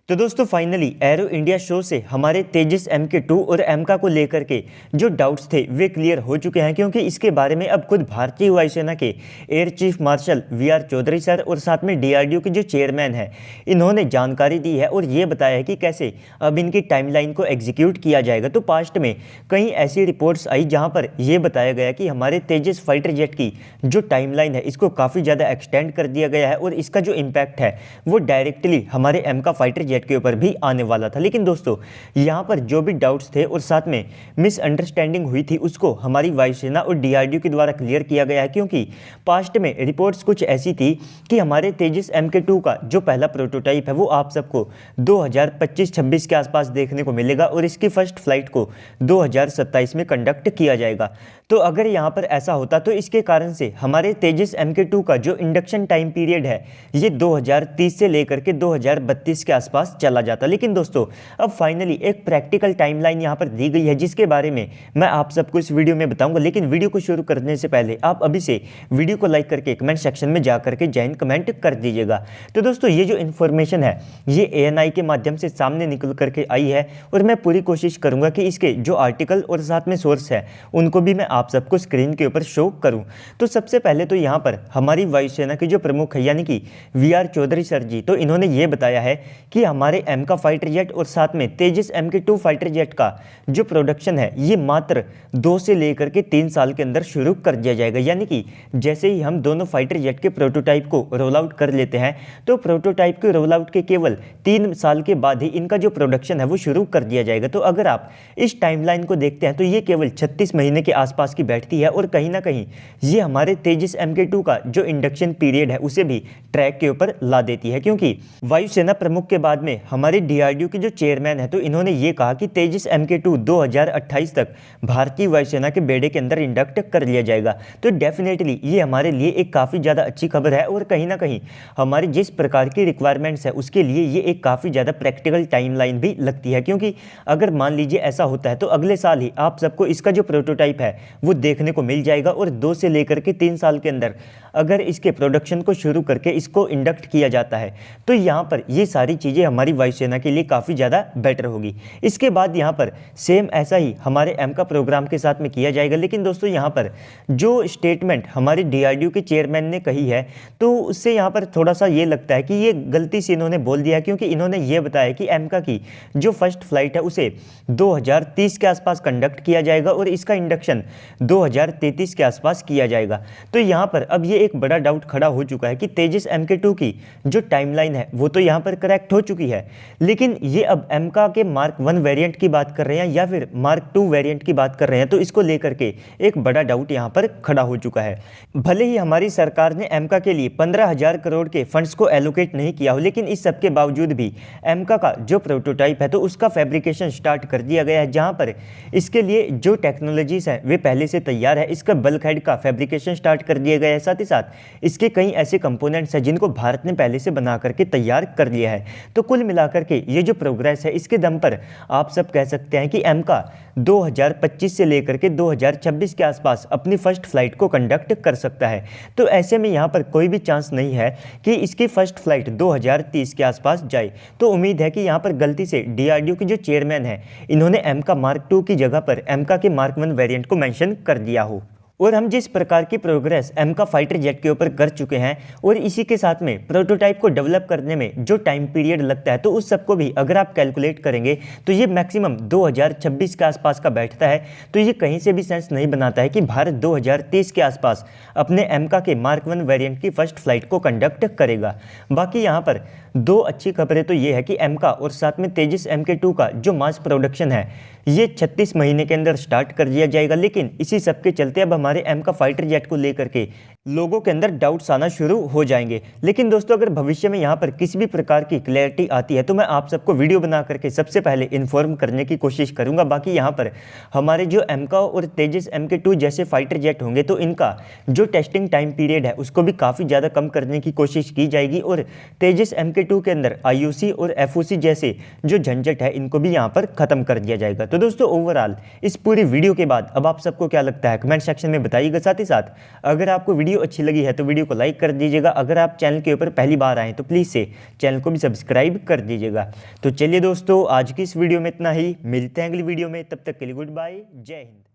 तो दोस्तों finally arrow India show से हमारे तेजस MK2 और एमका को लेकर के जो डाउट्स थे वे क्लियर हो चुके हैं, क्योंकि इसके बारे में अब खुद भारतीय वायुसेना के air chief marshal VR Chaudhary sir और साथ में DRDO के जो चेयरमैन हैं इन्होंने जानकारी दी है और ये बताया है कि कैसे अब इनकी टाइमलाइन को एग्जीक्यूट किया जाएगा। तो पास्ट में कई ऐसी रिपोर्ट्स आई जहाँ पर यह बताया गया कि हमारे तेजस फाइटर जेट की जो टाइमलाइन है इसको काफ़ी ज़्यादा एक्सटेंड कर दिया गया है और इसका जो इम्पैक्ट है वो डायरेक्टली हमारे एमका फाइटर जेट के ऊपर भी आने वाला था। लेकिन दोस्तों यहाँ पर जो भी डाउट्स थे और साथ में मिसअंडरस्टैंडिंग हुई थी उसको हमारी वायुसेना और DRDO के द्वारा क्लियर किया गया है, क्योंकि पास्ट में रिपोर्ट्स कुछ ऐसी थी कि हमारे तेजस MK2 का जो पहला प्रोटोटाइप है वो आप सबको 2025-26 के आसपास देखने को मिलेगा और इसकी फर्स्ट फ्लाइट को 2027 में कंडक्ट किया जाएगा। तो अगर यहाँ पर ऐसा होता तो इसके कारण से हमारे तेजस MK2 का जो इंडक्शन टाइम पीरियड है ये 2030 से लेकर के 2032 के आसपास चला जाता। लेकिन दोस्तों अब फाइनली एक प्रैक्टिकल टाइमलाइन यहाँ पर दी गई है जिसके बारे में मैं आप सबको इस वीडियो में बताऊंगा। लेकिन वीडियो को शुरू करने से पहले आप अभी से वीडियो को लाइक करके कमेंट सेक्शन में जा करके जय हिंद कमेंट कर दीजिएगा। तो दोस्तों ये जो इन्फॉर्मेशन है ये ANI के माध्यम से सामने निकल करके आई है और मैं पूरी कोशिश करूंगा कि इसके जो आर्टिकल और साथ में सोर्स है उनको भी मैं आप सबको स्क्रीन के ऊपर शो करूं। तो सबसे पहले तो यहाँ पर हमारी वायुसेना के जो प्रमुख है यानी कि VR चौधरी सर जी, तो इन्होंने ये बताया है कि हमारे एमका फाइटर जेट और साथ में तेजस MK2 फाइटर जेट का जो प्रोडक्शन है ये मात्र 2 से लेकर के 3 साल के अंदर शुरू कर दिया जाएगा। यानी कि जैसे ही हम दोनों फाइटर जेट के प्रोटोटाइप को रोल आउट कर लेते हैं तो प्रोटोटाइप के रोल आउट के केवल 3 साल के बाद ही इनका जो प्रोडक्शन है वो शुरू कर दिया जाएगा। तो अगर आप इस टाइमलाइन को देखते हैं तो ये केवल 36 महीने के आसपास की बैठती है और कहीं ना कहीं ये हमारे तेजस MK2 का जो इंडक्शन पीरियड है उसे भी ट्रैक के ऊपर ला देती है, क्योंकि वायुसेना प्रमुख के बाद में हमारे DRDO के जो चेयरमैन है तो इन्होंने ये कहा कि तेजस MK2 2028 तक भारतीय वायुसेना के बेड़े के अंदर इंडक्ट कर लिया जाएगा। तो डेफिनेटली ये हमारे लिए एक काफ़ी ज़्यादा अच्छी खबर है और कहीं ना कहीं हमारी जिस प्रकार की रिक्वायरमेंट्स है उसके लिए ये एक काफ़ी ज़्यादा प्रैक्टिकल टाइमलाइन भी लगती है, क्योंकि अगर मान लीजिए ऐसा होता है तो अगले साल ही आप सबको इसका जो प्रोटोटाइप है वो देखने को मिल जाएगा और 2 से लेकर के 3 साल के अंदर अगर इसके प्रोडक्शन को शुरू करके इसको इंडक्ट किया जाता है तो यहाँ पर ये सारी चीज़ें हमारी वायुसेना के लिए काफ़ी ज़्यादा बेटर होगी। इसके बाद यहाँ पर सेम ऐसा ही हमारे एमका प्रोग्राम के साथ में किया जाएगा। लेकिन दोस्तों यहाँ पर जो स्टेटमेंट हमारे DRDO के चेयरमैन ने कही है तो उससे यहाँ पर थोड़ा सा ये लगता है कि ये गलती से इन्होंने बोल दिया, क्योंकि इन्होंने ये बताया कि एमका की जो फर्स्ट फ्लाइट है उसे 2030 के आसपास कंडक्ट किया जाएगा और इसका इंडक्शन 2033 के आसपास किया जाएगा। तो यहाँ पर अब ये एक बड़ा डाउट खड़ा हो चुका है कि तेजस MK2 की जो टाइमलाइन है वो तो यहाँ पर करेक्ट हो चुकी है, लेकिन ये अब एमका के मार्क 1 वेरिएंट की बात कर रहे हैं या फिर मार्क 2 वेरिएंट की बात कर रहे हैं, तो इसको लेकर के एक बड़ा डाउट यहाँ पर खड़ा हो चुका है। भले ही हमारी सरकार ने एमका के लिए 15,000 करोड़ के फंड्स को एलोकेट नहीं किया हो, लेकिन इस सब के बावजूद भी एमका का जो प्रोटोटाइप है तो उसका फैब्रिकेशन स्टार्ट कर दिया गया है, जहाँ पर इसके लिए जो टेक्नोलॉजीज हैं वे पहले से तैयार है। इसका बल्क हेड का फैब्रिकेशन स्टार्ट कर दिया गया है, साथ ही साथ इसके कई ऐसे कंपोनेंट्स हैं जिनको भारत ने पहले से बना करके तैयार कर लिया है। तो कुल मिलाकर के ये जो प्रोग्रेस है इसके दम पर आप सब कह सकते हैं कि एमका 2025 से लेकर के 2026 के आसपास अपनी फर्स्ट फ्लाइट को कंडक्ट कर सकता है। तो ऐसे में यहाँ पर कोई भी चांस नहीं है कि इसकी फर्स्ट फ्लाइट 2030 के आसपास जाए। तो उम्मीद है कि यहाँ पर गलती से DRDO के जो चेयरमैन हैं इन्होंने एमका मार्क 2 की जगह पर एमका के मार्क 1 वेरिएंट को मेंशन कर दिया हो। और हम जिस प्रकार की प्रोग्रेस एमका फाइटर जेट के ऊपर कर चुके हैं और इसी के साथ में प्रोटोटाइप को डेवलप करने में जो टाइम पीरियड लगता है तो उस सबको भी अगर आप कैलकुलेट करेंगे तो ये मैक्सिमम 2026 के आसपास का बैठता है। तो ये कहीं से भी सेंस नहीं बनाता है कि भारत 2030 के आसपास अपने एमका के मार्क 1 वेरिएंट की फर्स्ट फ्लाइट को कंडक्ट करेगा। बाकी यहाँ पर 2 अच्छी खबरें तो ये है कि एमका और साथ में तेजस MK2 का जो मास प्रोडक्शन है ये 36 महीने के अंदर स्टार्ट कर दिया जाएगा। लेकिन इसी सब के चलते अब हमारे एमका फाइटर जेट को लेकर के लोगों के अंदर डाउट्स आना शुरू हो जाएंगे। लेकिन दोस्तों अगर भविष्य में यहाँ पर किसी भी प्रकार की क्लैरिटी आती है तो मैं आप सबको वीडियो बना करके सबसे पहले इन्फॉर्म करने की कोशिश करूँगा। बाकी यहाँ पर हमारे जो एमका और तेजस MK2 जैसे फाइटर जेट होंगे तो इनका जो टेस्टिंग टाइम पीरियड है उसको भी काफ़ी ज़्यादा कम करने की कोशिश की जाएगी और तेजस MK2 के अंदर IOC और FOC जैसे जो झंझट है इनको भी यहाँ पर ख़त्म कर दिया जाएगा। तो दोस्तों ओवरऑल इस पूरी वीडियो के बाद अब आप सबको क्या लगता है कमेंट सेक्शन में बताइएगा। साथ ही साथ अगर आपको वीडियो वीडियो अच्छी लगी है तो वीडियो को लाइक कर दीजिएगा। अगर आप चैनल के ऊपर पहली बार आएँ तो प्लीज़ से चैनल को भी सब्सक्राइब कर दीजिएगा। तो चलिए दोस्तों, आज की इस वीडियो में इतना ही, मिलते हैं अगली वीडियो में, तब तक के लिए गुड बाय, जय हिंद।